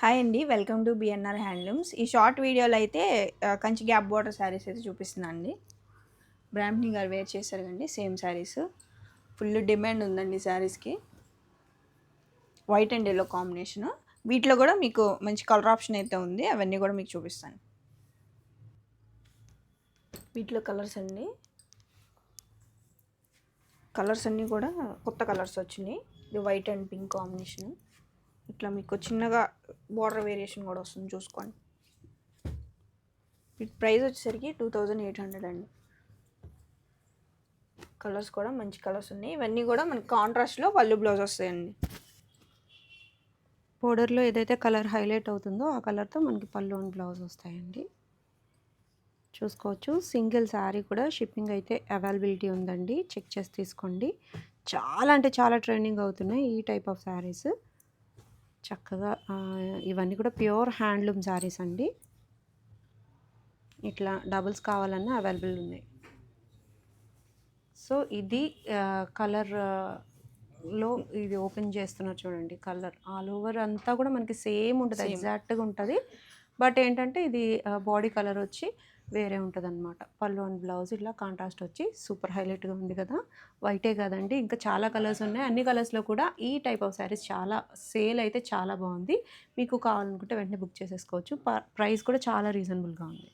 Hi అండి. Welcome to BNR handlooms. ఈ short వీడియోలో అయితే కంచి గ్యాప్ బోర్డర్ శారీస్ అయితే చూపిస్తున్నాను అండి. బ్రాహ్మణి గారు వేర్ చేశారు కండి సేమ్ శారీస్. ఫుల్ డిమాండ్ ఉందండి శారీస్కి. White and yellow combination. వీటిలో కూడా మీకు మంచి కలర్ ఆప్షన్ అయితే ఉంది. అవన్నీ కూడా మీకు చూపిస్తాను. వీటిలో కలర్స్ అండి. కలర్స్ అన్నీ కూడా కొత్త కలర్స్ వచ్చినాయి. ఇది వైట్ అండ్ పింక్ కాంబినేషన్. ఇట్లా మీకు చిన్నగా బార్డర్ వేరియేషన్ కూడా వస్తుంది, చూసుకోండి. వీటి ప్రైస్ వచ్చేసరికి 2800 అండి. కలర్స్ కూడా మంచి కలర్స్ ఉన్నాయి. ఇవన్నీ కూడా మనకి కాంట్రాస్ట్లో పళ్ళు బ్లౌజ్ వస్తాయండి. బోర్డర్లో ఏదైతే కలర్ హైలైట్ అవుతుందో ఆ కలర్తో మనకి పళ్ళు అండ్ బ్లౌజ్ వస్తాయండి. చూసుకోవచ్చు. సింగిల్ శారీ కూడా షిప్పింగ్ అయితే అవైలబిలిటీ ఉందండి. చెక్ చేసి తీసుకోండి. చాలా అంటే చాలా ట్రెండింగ్ అవుతున్నాయి ఈ టైప్ ఆఫ్ శారీస్. చక్కగా ఇవన్నీ కూడా ప్యూర్ హ్యాండ్లూమ్ శారీస్ అండి. ఇట్లా డబుల్స్ కావాలన్నా అవైలబుల్ ఉన్నాయి. సో ఇది కలర్లో ఇది ఓపెన్ చేస్తున్నారు చూడండి. కలర్ ఆల్ ఓవర్ అంతా కూడా మనకి సేమ్ ఉంటుంది, ఎగ్జాక్ట్గా ఉంటుంది. బట్ ఏంటంటే ఇది బాడీ కలర్ వచ్చి వేరే ఉంటుంది అనమాట. పళ్ళు అండ్ బ్లౌజ్ ఇలా కాంట్రాస్ట్ వచ్చి సూపర్ హైలైట్గా ఉంది కదా. వైటే కదండి, ఇంకా చాలా కలర్స్ ఉన్నాయి. అన్ని కలర్స్లో కూడా ఈ టైప్ ఆఫ్ శారీస్ చాలా సేల్ అయితే చాలా బాగుంది. మీకు కావాలనుకుంటే వెంటనే బుక్ చేసేసుకోవచ్చు. ప్రైస్ కూడా చాలా రీజనబుల్గా ఉంది.